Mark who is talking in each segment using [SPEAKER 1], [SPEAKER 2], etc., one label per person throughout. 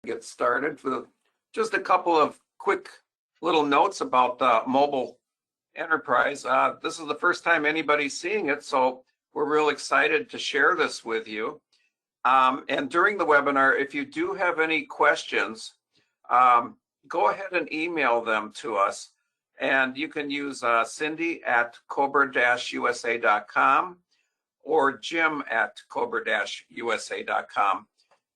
[SPEAKER 1] Get started with just a couple of quick little notes about the mobile enterprise. This is the first time anybody's seeing it, so we're real excited to share this with you. And during the webinar, if you do have any questions, go ahead and email them to us. And you can use Cindy at COBRA-USA.com or Jim at COBRA-USA.com.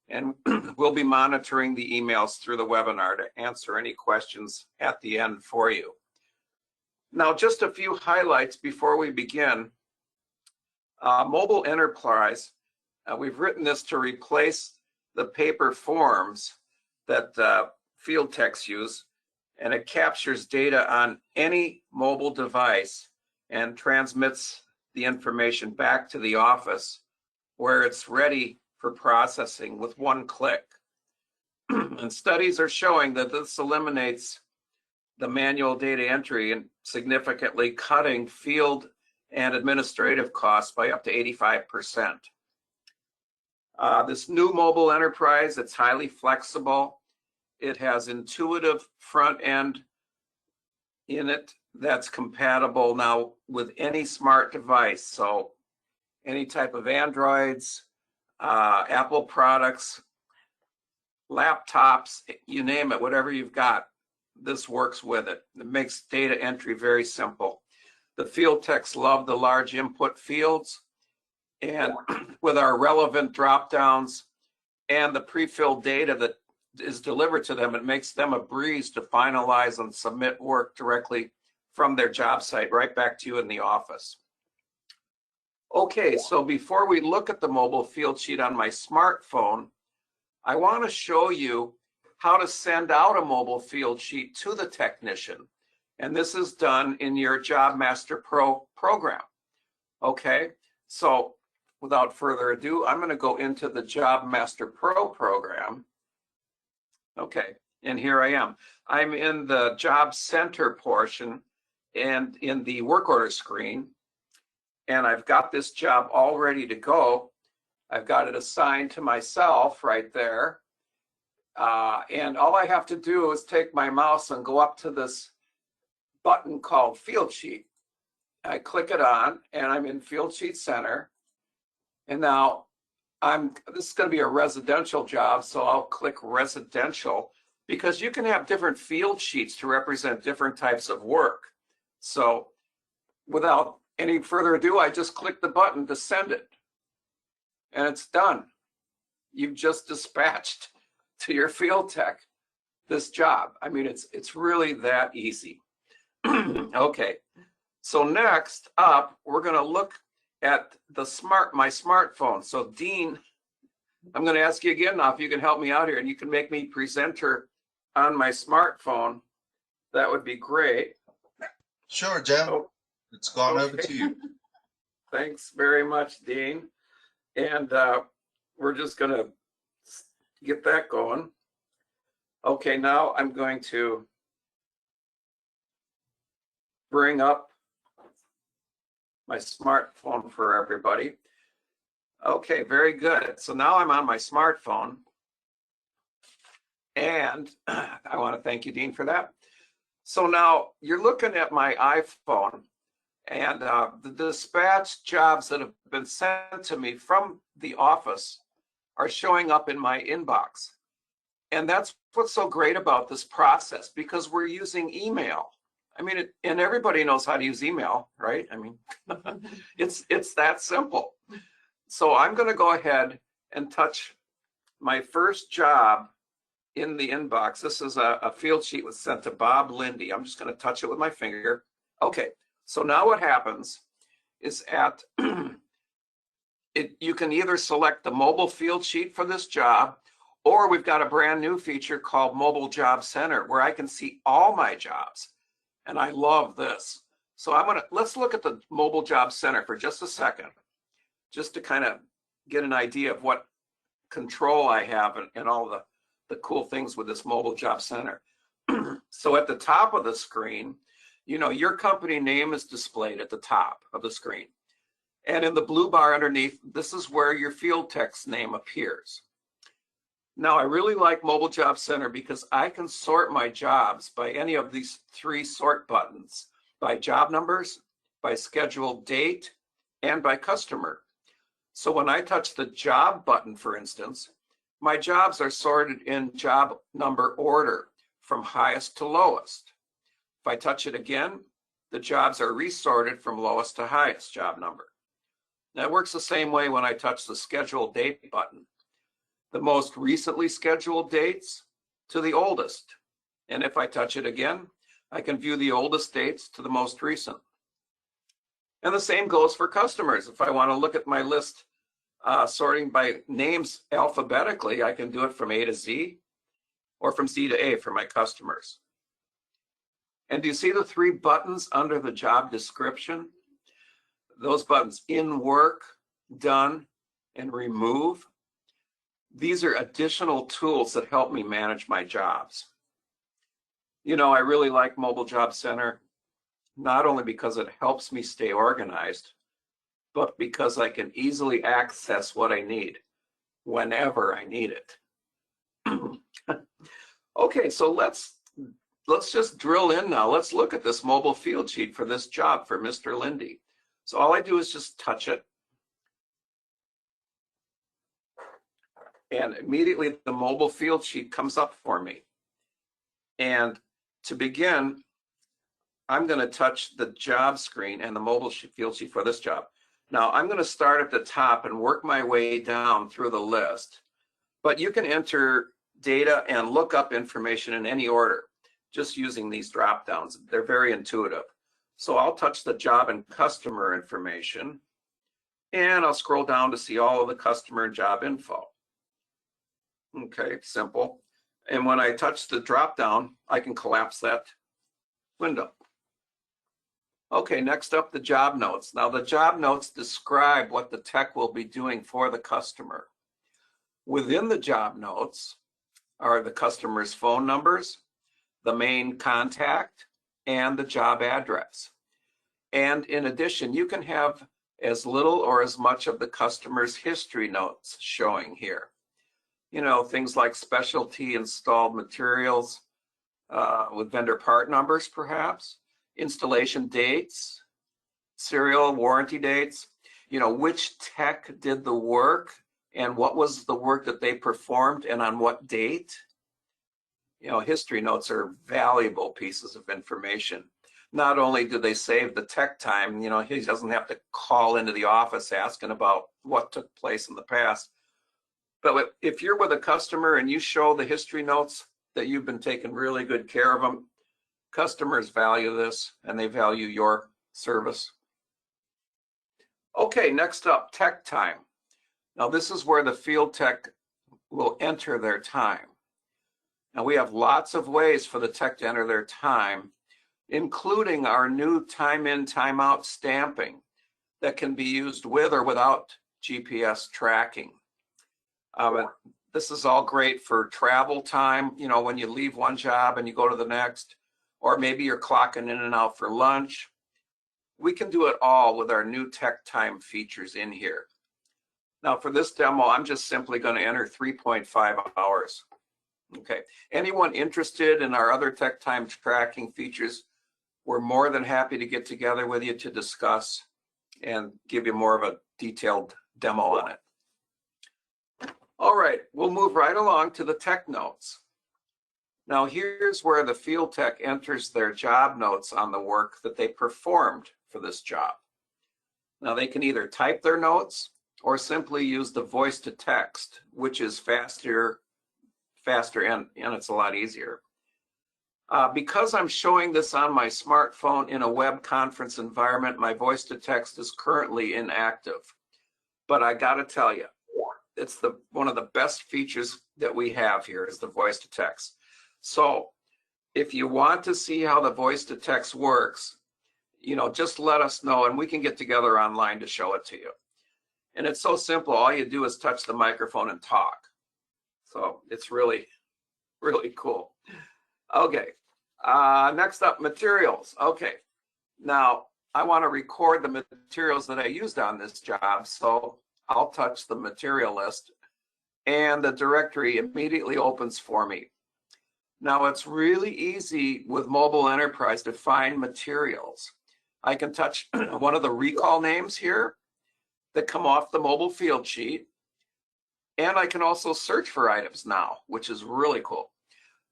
[SPEAKER 1] And we'll be monitoring the emails through the webinar to answer any questions at the end for you. Now, just a few highlights before we begin. Mobile enterprise, we've written this to replace the paper forms that field techs use, and it captures data on any mobile device and transmits the information back to the office where it's ready for processing with one click. And studies are showing that this eliminates the manual data entry and significantly cutting field and administrative costs by up to 85%. This new mobile enterprise, it's highly flexible. It has intuitive front end in it that's compatible now with any smart device. So any type of Androids, Apple products, laptops, you name it, whatever you've got, this works with it. It makes data entry very simple. The field techs love the large input fields, and with our relevant drop downs and the pre-filled data that is delivered to them, it makes them a breeze to finalize and submit work directly from their job site right back to you in the office. Okay, so before we look at the mobile field sheet on my smartphone, I want to show you how to send out a mobile field sheet to the technician. And this is done in your JobMaster Pro program. Okay, so without further ado, I'm going to go into the JobMaster Pro program. Okay, and here I am. I'm in the Job Center portion and in the work order screen. And I've got this job all ready to go. I've got it assigned to myself right there. And all I have to do is take my mouse and go up to this button called Field Sheet. I click it on and I'm in Field Sheet Center. And now this is going to be a residential job, so I'll click Residential, because you can have different field sheets to represent different types of work. So without any further ado, I just click the button to send it, and it's done. You've just dispatched to your field tech this job. I mean, it's really that easy. Okay, so next up, we're going to look at my smartphone. So Dean, I'm going to ask you again now if you can help me out here, and you can make me presenter on my smartphone. That would be great.
[SPEAKER 2] Sure, Jim. Oh. It's gone over to you.
[SPEAKER 1] Thanks very much, Dean. And we're just going to get that going. Okay, now I'm going to bring up my smartphone for everybody. Okay, very good. So now I'm on my smartphone. And I want to thank you, Dean, for that. So now you're looking at my iPhone. And the dispatch jobs that have been sent to me from the office are showing up in my inbox. And that's what's so great about this process, because we're using email. I mean, and everybody knows how to use email, right? I mean, it's that simple. So I'm going to go ahead and touch my first job in the inbox. This is a field sheet was sent to Bob Lindy. I'm just going to touch it with my finger. Okay. So now what happens is you can either select the mobile field sheet for this job, or we've got a brand new feature called Mobile Job Center where I can see all my jobs. And I love this. So let's look at the Mobile Job Center for just a second, just to kind of get an idea of what control I have and all the cool things with this Mobile Job Center. So at the top of the screen, you know, your company name is displayed at the top of the screen. And in the blue bar underneath, this is where your field tech's name appears. Now, I really like Mobile Job Center because I can sort my jobs by any of these 3 sort buttons, by job numbers, by scheduled date, and by customer. So when I touch the job button, for instance, my jobs are sorted in job number order from highest to lowest. If I touch it again, the jobs are resorted from lowest to highest job number. That works the same way when I touch the schedule date button. The most recently scheduled dates to the oldest. And if I touch it again, I can view the oldest dates to the most recent. And the same goes for customers. If I want to look at my list sorting by names alphabetically, I can do it from A to Z or from Z to A for my customers. And do you see the 3 buttons under the job description? Those buttons, in work, done, and remove. These are additional tools that help me manage my jobs. You know, I really like Mobile Job Center, not only because it helps me stay organized, but because I can easily access what I need whenever I need it. Okay, so let's just drill in now. Let's look at this mobile field sheet for this job for Mr. Lindy. So all I do is just touch it. And immediately the mobile field sheet comes up for me. And to begin, I'm going to touch the job screen and the mobile field sheet for this job. Now I'm going to start at the top and work my way down through the list. But you can enter data and look up information in any order, just using these drop downs. They're very intuitive. So I'll touch the job and customer information, and I'll scroll down to see all of the customer and job info. Okay, simple. And when I touch the drop down, I can collapse that window. Okay, next up, the job notes. Now the job notes describe what the tech will be doing for the customer. Within the job notes are the customer's phone numbers, the main contact, and the job address. And in addition, you can have as little or as much of the customer's history notes showing here. You know, things like specialty installed materials with vendor part numbers, perhaps, installation dates, serial warranty dates, you know, which tech did the work and what was the work that they performed and on what date. You know, history notes are valuable pieces of information. Not only do they save the tech time, you know, he doesn't have to call into the office asking about what took place in the past. But if you're with a customer and you show the history notes that you've been taking really good care of them, customers value this and they value your service. Okay, next up, tech time. Now this is where the field tech will enter their time. Now we have lots of ways for the tech to enter their time, including our new time in, time out stamping that can be used with or without GPS tracking. This is all great for travel time, you know, when you leave one job and you go to the next, or maybe you're clocking in and out for lunch. We can do it all with our new tech time features in here. Now for this demo, I'm just simply going to enter 3.5 hours. Okay, anyone interested in our other tech time tracking features, we're more than happy to get together with you to discuss and give you more of a detailed demo on it. All right, we'll move right along to the tech notes. Now here's where the field tech enters their job notes on the work that they performed for this job. Now they can either type their notes or simply use the voice to text, which is faster and it's a lot easier. Because I'm showing this on my smartphone in a web conference environment, my voice to text is currently inactive. But I gotta tell you, it's one of the best features that we have here is the voice to text. So if you want to see how the voice to text works, you know, just let us know and we can get together online to show it to you. And it's so simple. All you do is touch the microphone and talk. So it's really, really cool. Okay, next up, materials. Okay, now I want to record the materials that I used on this job. So I'll touch the material list and the directory immediately opens for me. Now it's really easy with Mobile Enterprise to find materials. I can touch one of the recall names here that come off the mobile field sheet. And I can also search for items now, which is really cool.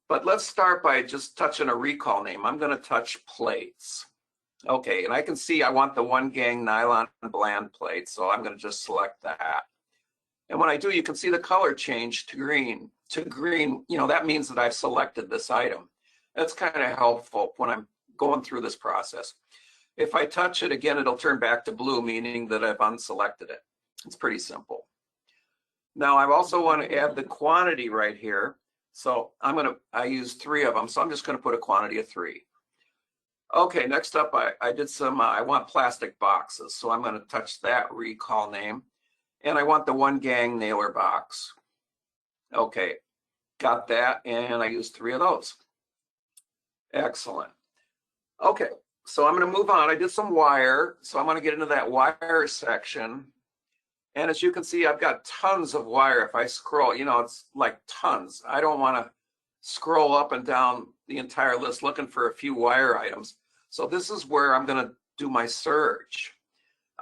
[SPEAKER 1] But let's start by just touching a recall name. I'm going to touch plates. Okay, and I can see I want the 1 gang nylon bland plate, so I'm going to just select that. And when I do, you can see the color change to green. You know, that means that I've selected this item. That's kind of helpful when I'm going through this process. If I touch it again, it'll turn back to blue, meaning that I've unselected it. It's pretty simple. Now I also want to add the quantity right here. So I use 3 of them. So I'm just going to put a quantity of 3. Okay, next up, I did some, I want plastic boxes. So I'm going to touch that recall name. And I want the 1 gang nailer box. Okay, got that. And I used 3 of those. Excellent. Okay, so I'm going to move on. I did some wire. So I'm going to get into that wire section. And as you can see, I've got tons of wire. If I scroll, you know, it's like tons. I don't want to scroll up and down the entire list looking for a few wire items. So this is where I'm going to do my search.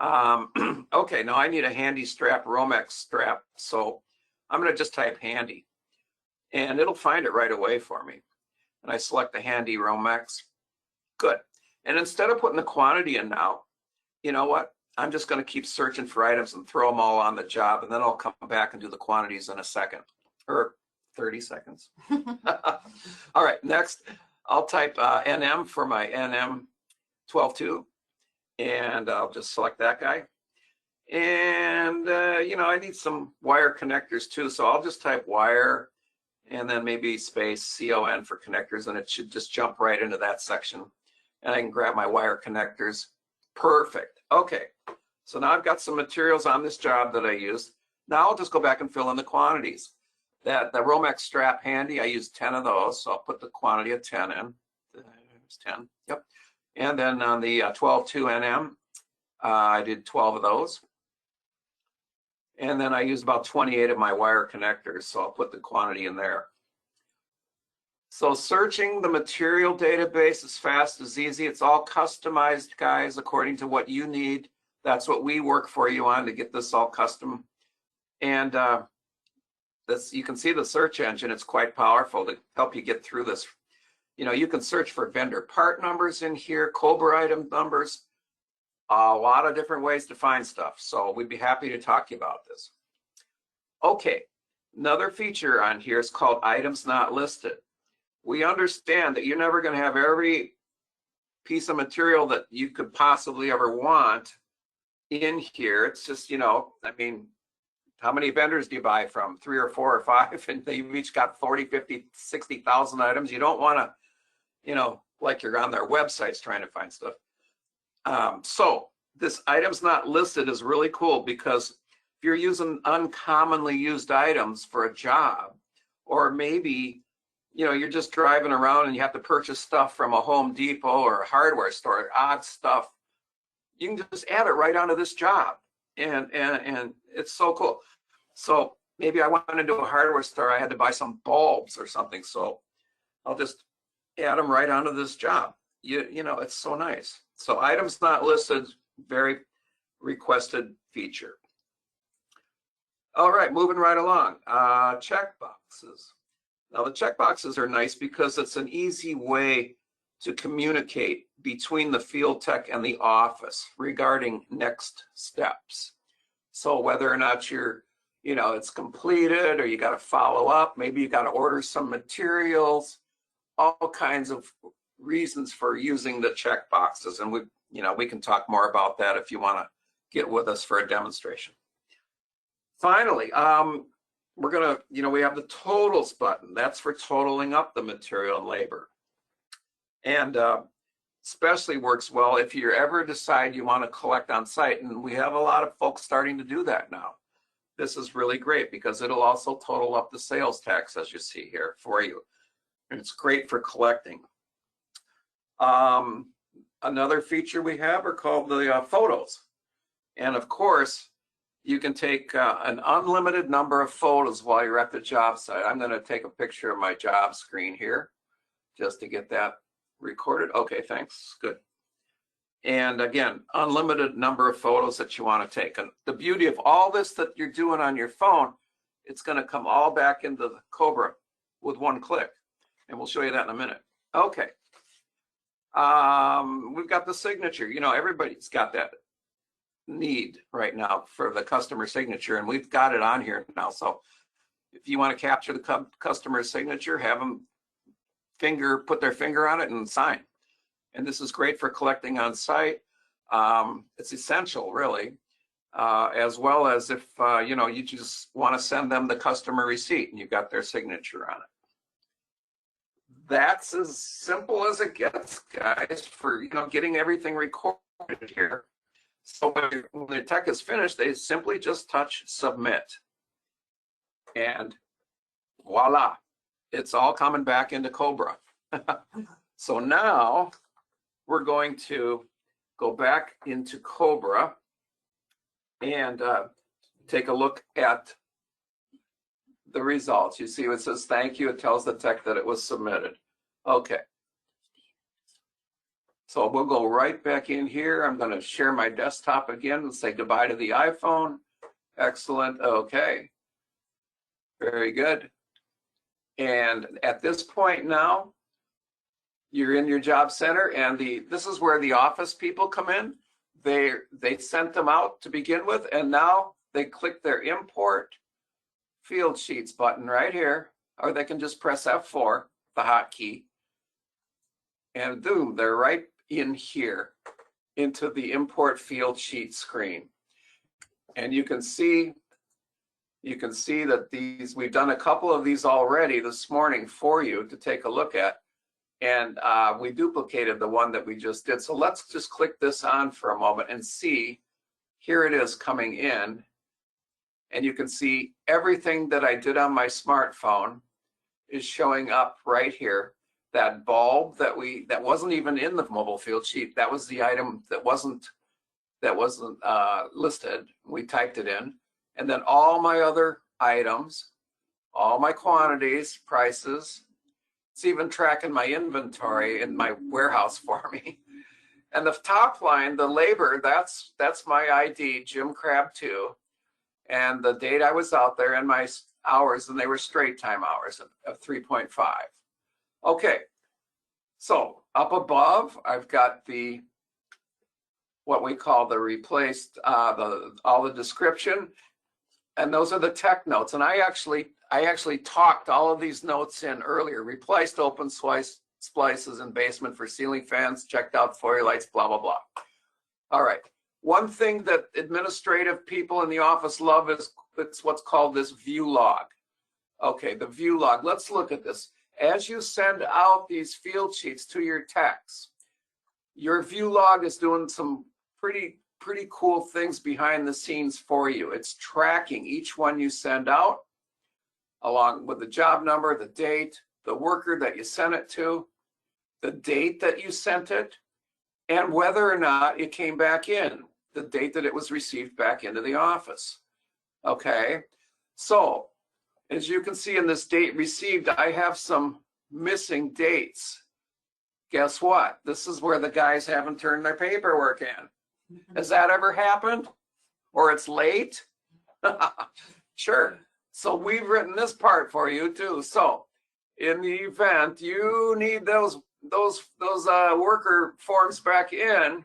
[SPEAKER 1] Okay, now I need a handy strap, Romex strap. So I'm going to just type handy. And it'll find it right away for me. And I select the handy Romex. Good. And instead of putting the quantity in now, you know what? I'm just going to keep searching for items and throw them all on the job, and then I'll come back and do the quantities in a second, or 30 seconds. All right, next, I'll type NM for my NM 12.2, and I'll just select that guy. And, you know, I need some wire connectors too, so I'll just type wire, and then maybe space CON for connectors, and it should just jump right into that section. And I can grab my wire connectors. Perfect. Okay, so now I've got some materials on this job that I used. Now I'll just go back and fill in the quantities. The Romex strap handy, I used 10 of those, so I'll put the quantity of 10 in. There's 10, yep. And then on the 12.2 NM, I did 12 of those. And then I used about 28 of my wire connectors, so I'll put the quantity in there. So searching the material database as fast as easy. It's all customized, guys, according to what you need. That's what we work for you on to get this all custom. And you can see the search engine. It's quite powerful to help you get through this. You know, you can search for vendor part numbers in here, COBRA item numbers, a lot of different ways to find stuff. So we'd be happy to talk to you about this. Okay, another feature on here is called items not listed. We understand that you're never going to have every piece of material that you could possibly ever want in here. It's just, you know, I mean, how many vendors do you buy from? 3 or 4 or 5, and they've each got 40, 50, 60,000 items. You don't want to, you know, like you're on their websites trying to find stuff. So this items not listed is really cool because if you're using uncommonly used items for a job, or maybe, you know, you're just driving around and you have to purchase stuff from a Home Depot or a hardware store, odd stuff, you can just add it right onto this job. And it's so cool. So maybe I went into a hardware store, I had to buy some bulbs or something. So I'll just add them right onto this job. You know, it's so nice. So items not listed, very requested feature. All right, moving right along. Checkboxes. Now the checkboxes are nice because it's an easy way to communicate between the field tech and the office regarding next steps. So whether or not you're, you know, it's completed or you got to follow up, maybe you got to order some materials, all kinds of reasons for using the checkboxes. And we, you know, we can talk more about that if you want to get with us for a demonstration. Finally, we're going to, you know, we have the totals button. That's for totaling up the material and labor. And especially works well if you ever decide you want to collect on site. And we have a lot of folks starting to do that now. This is really great because it'll also total up the sales tax, as you see here, for you. And it's great for collecting. Another feature we have are called the photos. And of course, You can take an unlimited number of photos while you're at the job site. I'm going to take a picture of my job screen here just to get that recorded. Okay, thanks. Good. And again, unlimited number of photos that you want to take. And the beauty of all this that you're doing on your phone, it's going to come all back into the COBRA with one click. And we'll show you that in a minute. Okay. We've got the signature. You know, everybody's got that need right now for the customer signature, and we've got it on here now. So if you want to capture the customer signature, have them put their finger on it and sign. And this is great for collecting on site. It's essential, really, as well as if you know, you just want to send them the customer receipt and you've got their signature on it. That's as simple as it gets, guys, for, you know, getting everything recorded here. So when the tech is finished, they simply just touch submit. And voila, it's all coming back into COBRA. So now we're going to go back into COBRA and take a look at the results. You see it says thank you. It tells the tech that it was submitted. Okay. So we'll go right back in here. I'm going to share my desktop again and say goodbye to the iPhone. Excellent. Okay. Very good. And at this point now, you're in your job center, and this is where the office people come in. They sent them out to begin with, and now they click their import field sheets button right here, or they can just press F4, the hotkey, and boom, they're right in here into the import field sheet screen. And you can see that we've done a couple of these already this morning for you to take a look at. And we duplicated the one that we just did. So let's just click this on for a moment and see. Here it is coming in. And you can see everything that I did on my smartphone is showing up right here. That bulb that wasn't even in the mobile field sheet, that was the item that wasn't listed. We typed it in. And then all my other items, all my quantities, prices, it's even tracking my inventory in my warehouse for me. And the top line, the labor, that's my ID, Jim Crab 2. And the date I was out there and my hours, and they were straight time hours of 3.5. Okay, so up above, I've got what we call the replaced, all the description, and those are the tech notes. And I actually talked all of these notes in earlier. Replaced open splices in basement for ceiling fans, checked out foyer lights, blah, blah, blah. All right. One thing that administrative people in the office love is it's what's called this view log. Okay, the view log. Let's look at this. As you send out these field sheets to your techs, your view log is doing some pretty cool things behind the scenes for you. It's tracking each one you send out, along with the job number, the date, the worker that you sent it to, the date that you sent it, and whether or not it came back in, the date that it was received back into the office. Okay, so as you can see in this date received, I have some missing dates. Guess what? This is where the guys haven't turned their paperwork in. Has that ever happened? Or it's late? Sure. So we've written this part for you too. So in the event you need those worker forms back in,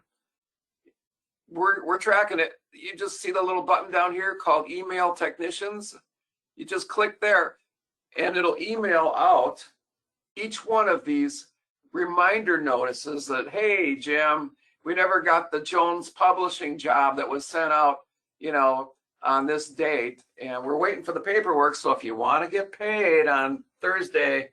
[SPEAKER 1] we're tracking it. You just see the little button down here called Email Technicians. You just click there and it'll email out each one of these reminder notices that, hey, Jim, we never got the Jones Publishing job that was sent out, you know, on this date, and we're waiting for the paperwork. So if you want to get paid on Thursday,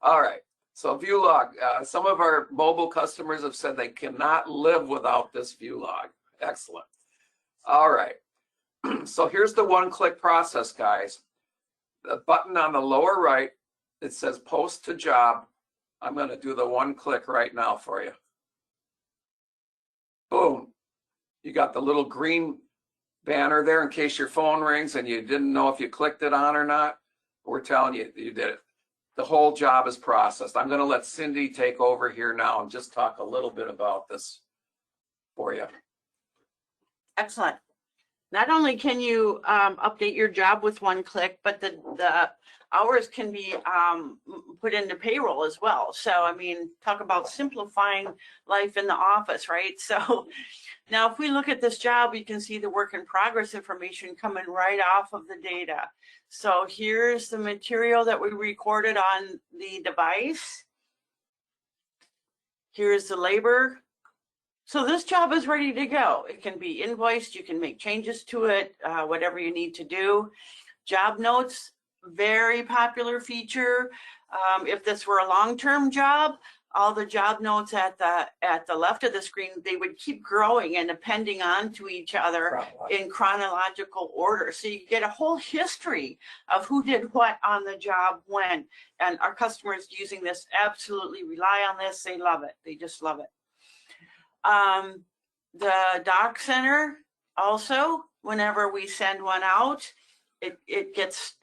[SPEAKER 1] all right. So view log. Some of our mobile customers have said they cannot live without this view log. Excellent. All right. So here's the one-click process, guys. The button on the lower right, it says post to job. I'm going to do the one-click right now for you. Boom. You got the little green banner there in case your phone rings and you didn't know if you clicked it on or not. We're telling you, you did it. The whole job is processed. I'm going to let Cindy take over here now and just talk a little bit about this for you.
[SPEAKER 3] Excellent. Not only can you update your job with one click, but the hours can be put into payroll as well. So, I mean, talk about simplifying life in the office, right? So now if we look at this job, you can see the work in progress information coming right off of the data. So here's the material that we recorded on the device. Here's the labor. So this job is ready to go. It can be invoiced. You can make changes to it, whatever you need to do. Job notes, very popular feature. If this were a long-term job, all the job notes at the left of the screen, they would keep growing and appending onto each other in chronological order. So you get a whole history of who did what on the job when. And our customers using this absolutely rely on this. They love it. They just love it. The doc center also, whenever we send one out, it gets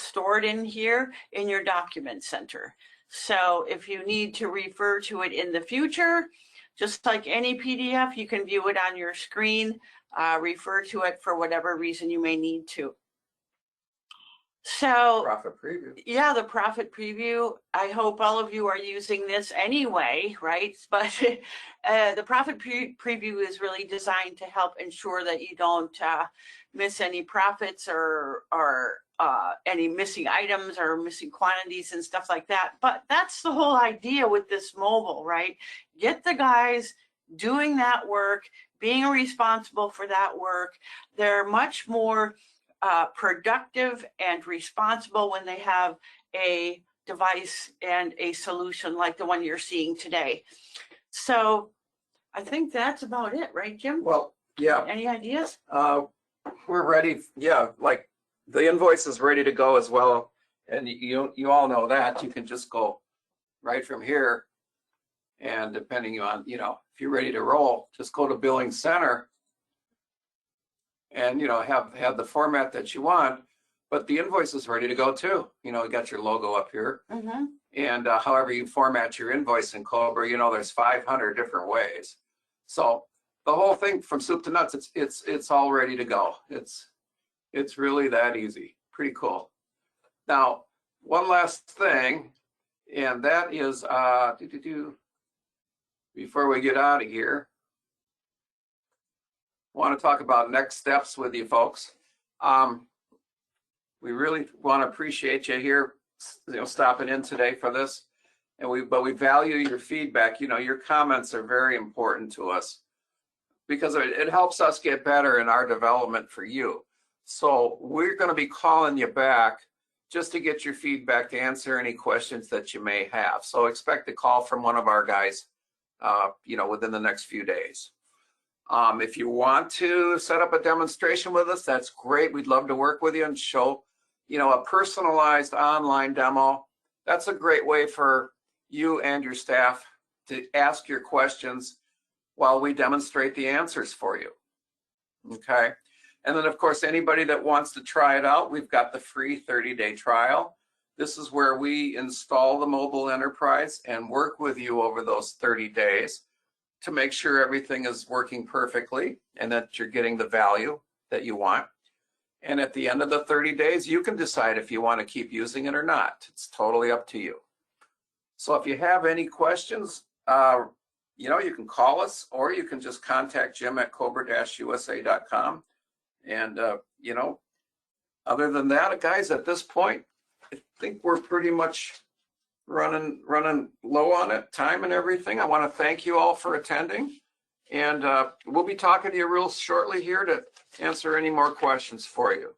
[SPEAKER 3] stored in here in your document center. So if you need to refer to it in the future, just like any PDF, you can view it on your screen, refer to it for whatever reason you may need to. So
[SPEAKER 1] Profit preview.
[SPEAKER 3] Yeah, the profit preview. I hope all of you are using this anyway, right? But the profit preview is really designed to help ensure that you don't miss any profits or any missing items or missing quantities and stuff like that. But that's the whole idea with this mobile, right? Get the guys doing that work, being responsible for that work. They're much more productive and responsible when they have a device and a solution like the one you're seeing today. So I think that's about it, right, Jim?
[SPEAKER 1] Well, yeah.
[SPEAKER 3] Any ideas?
[SPEAKER 1] We're ready. Yeah, like the invoice is ready to go as well. And you all know that. You can just go right from here. And depending on, if you're ready to roll, just go to Billing Center and, have the format that you want. But the invoice is ready to go too. You got your logo up here.
[SPEAKER 3] Mm-hmm.
[SPEAKER 1] And however you format your invoice in COBRA, there's 500 different ways. So the whole thing from soup to nuts, it's all ready to go. It's really that easy. Pretty cool. Now, one last thing, and that is before we get out of here, I want to talk about next steps with you folks. We really want to appreciate you here, stopping in today for this. But we value your feedback. Your comments are very important to us because it helps us get better in our development for you. So we're going to be calling you back just to get your feedback, to answer any questions that you may have. So expect a call from one of our guys, within the next few days. If you want to set up a demonstration with us, that's great. We'd love to work with you and show, a personalized online demo. That's a great way for you and your staff to ask your questions while we demonstrate the answers for you. Okay. And then, of course, anybody that wants to try it out, we've got the free 30-day trial. This is where we install the mobile enterprise and work with you over those 30 days to make sure everything is working perfectly and that you're getting the value that you want. And at the end of the 30 days, you can decide if you want to keep using it or not. It's totally up to you. So if you have any questions, you can call us, or you can just contact Jim at cobra-usa.com. And, other than that, guys, at this point, I think we're pretty much running low on it, time and everything. I want to thank you all for attending. And we'll be talking to you real shortly here to answer any more questions for you.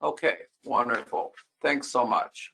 [SPEAKER 1] Okay, wonderful. Thanks so much.